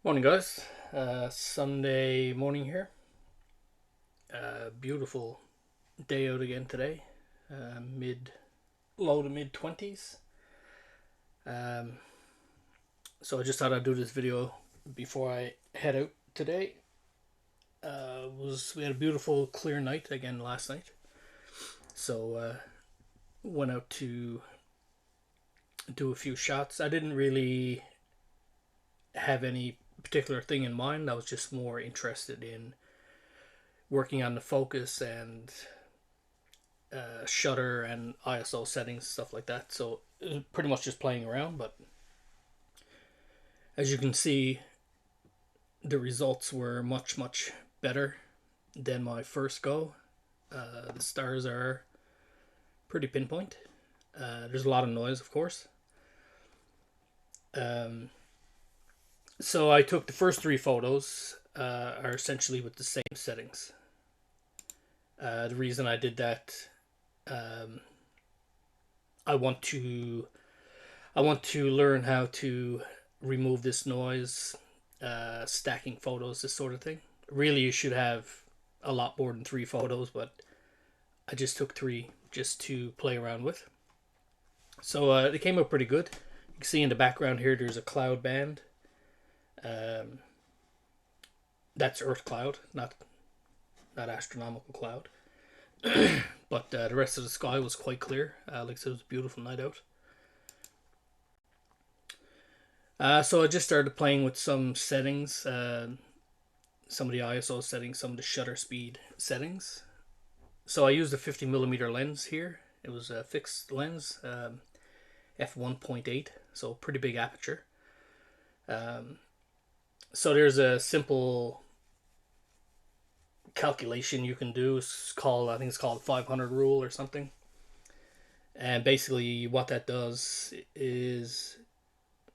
Morning, guys. Sunday morning here. Beautiful day out again today. Low to mid 20s. Um, so I just thought I'd do this video before I head out today. We had a beautiful clear night again last night. So went out to do a few shots. I didn't really have any particular thing in mind. I was just more interested in working on the focus and shutter and ISO settings, stuff like that. So it was pretty much just playing around. But as you can see, the results were much better than my first go. The stars are pretty pinpoint. There's a lot of noise, of course. So I took the first three photos are essentially with the same settings. The reason I did that, I want to learn how to remove this noise, stacking photos, this sort of thing. Really, you should have a lot more than three photos, but I just took three just to play around with. So they came out pretty good. You can see in the background here, there's a cloud band. That's Earth cloud, not astronomical cloud. But the rest of the sky was quite clear. Like I said, it was a beautiful night out. So I just started playing with some settings, some of the ISO settings, some of the shutter speed settings. So I used a 50mm lens here. It was a fixed lens, f1.8, so pretty big aperture. So there's a simple calculation you can do. I think it's called 500 rule or something. And basically what that does is,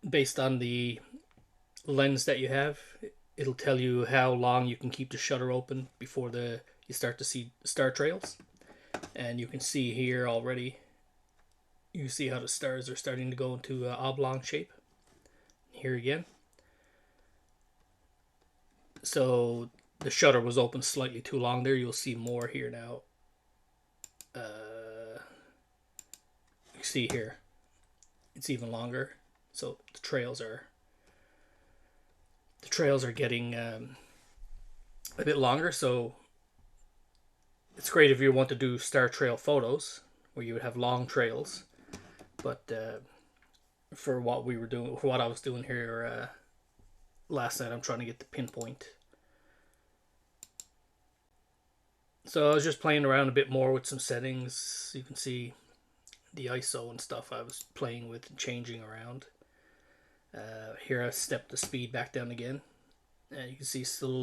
based on the lens that you have, it'll tell you how long you can keep the shutter open before you start to see star trails. And you can see here already, you see how the stars are starting to go into oblong shape. Here again. So the shutter was open slightly too long there. You'll see more here now. You see here, it's even longer. So the trails are getting a bit longer. So it's great if you want to do star trail photos where you would have long trails. But for what I was doing here last night, I'm trying to get the pinpoint. So I was just playing around a bit more with some settings. You can see the ISO and stuff I was playing with and changing around. Here I stepped the speed back down again. And you can see still a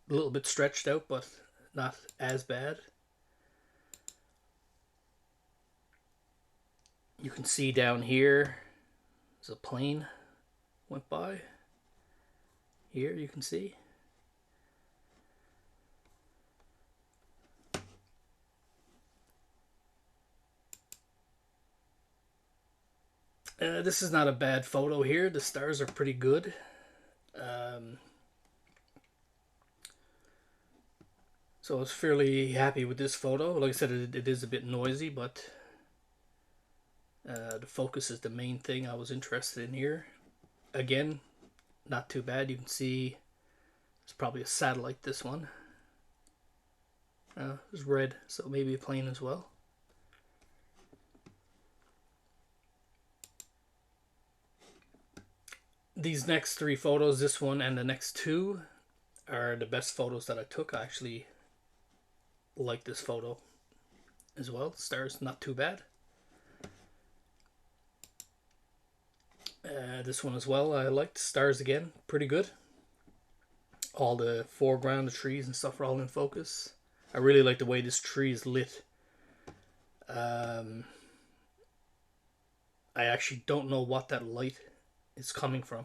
little bit stretched out, but not as bad. You can see down here, there's a plane went by. Here you can see. This is not a bad photo here. The stars are pretty good. So I was fairly happy with this photo. Like I said, it is a bit noisy, but the focus is the main thing I was interested in here. Again, not too bad. You can see it's probably a satellite, this one. It's red, so maybe a plane as well. These next three photos, this one and the next two, are the best photos that I took. I actually like this photo as well. Stars not too bad. This one as well, I liked. Stars again, pretty good. All the foreground, the trees and stuff are all in focus. I really like the way this tree is lit. I actually don't know what that light is coming from.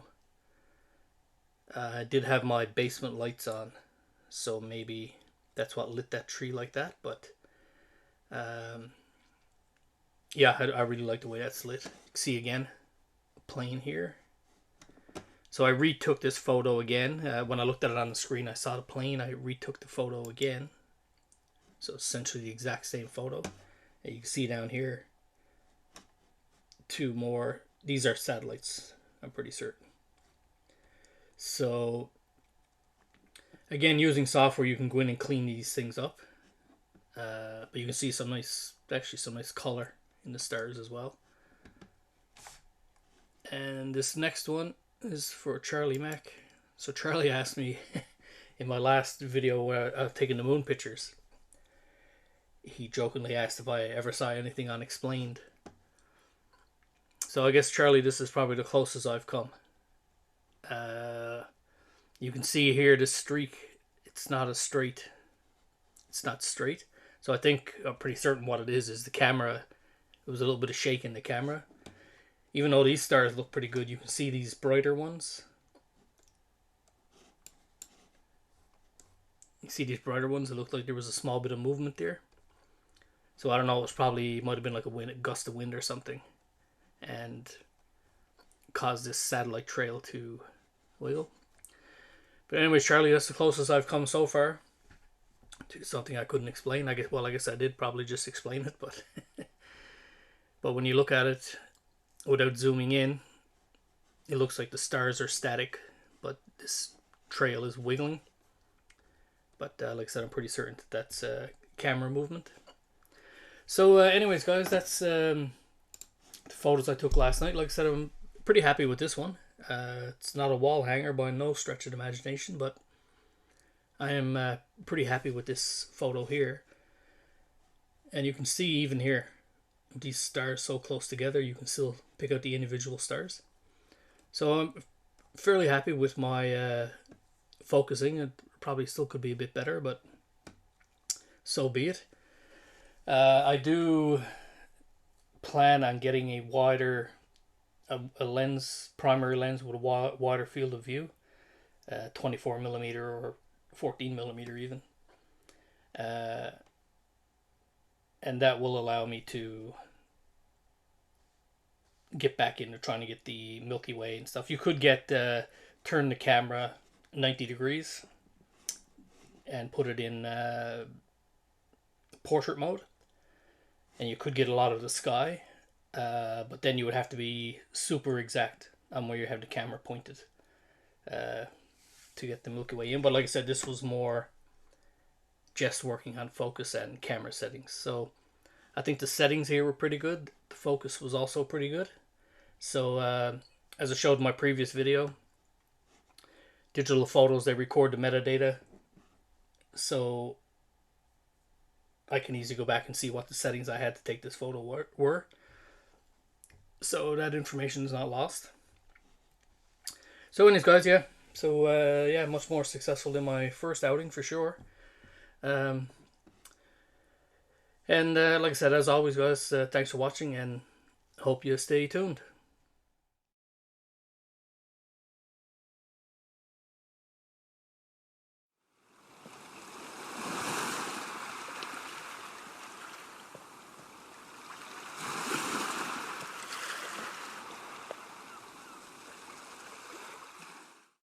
I did have my basement lights on, so maybe that's what lit that tree like that. But yeah, I really like the way that's lit. You can see again, a plane here. So I retook this photo again. When I looked at it on the screen, I saw the plane. I retook the photo again. So essentially the exact same photo. And you can see down here, two more. These are satellites, I'm pretty certain. So again, using software, you can go in and clean these things up. But you can see some nice color in the stars as well. And this next one is for Charlie Mac. So Charlie asked me in my last video where I've taken the moon pictures. He jokingly asked if I ever saw anything unexplained. So I guess, Charlie, this is probably the closest I've come. You can see here the streak. It's not straight. So I think I'm pretty certain what it is the camera. It was a little bit of shake in the camera. Even though these stars look pretty good, you can see these brighter ones. You see these brighter ones? It looked like there was a small bit of movement there. So I don't know, it might have been like a gust of wind or something, and caused this satellite trail to wiggle. But anyways, Charlie, that's the closest I've come so far to something I couldn't explain. I guess I did probably just explain it, but but when you look at it without zooming in, it looks like the stars are static, but this trail is wiggling. But like I said, I'm pretty certain that's camera movement. So anyways, guys, that's the photos I took last night. Like I said, I'm pretty happy with this one. It's not a wall hanger by no stretch of the imagination, but I am pretty happy with this photo here. And you can see even here, these stars so close together, you can still pick out the individual stars. So I'm fairly happy with my focusing. It probably still could be a bit better, but so be it. I do plan on getting a wider lens, primary lens with a wider field of view, 24mm or 14mm even, and that will allow me to get back into trying to get the Milky Way and stuff. You could turn the camera 90 degrees and put it in portrait mode, and you could get a lot of the sky, but then you would have to be super exact on where you have the camera pointed to get the Milky Way in. But like I said, this was more just working on focus and camera settings. So I think the settings here were pretty good. The focus was also pretty good. So as I showed in my previous video, digital photos, they record the metadata, so I can easily go back and see what the settings I had to take this photo were. So that information is not lost. So anyways, guys, yeah. So yeah, much more successful than my first outing for sure. And like I said, as always, guys, thanks for watching, and hope you stay tuned.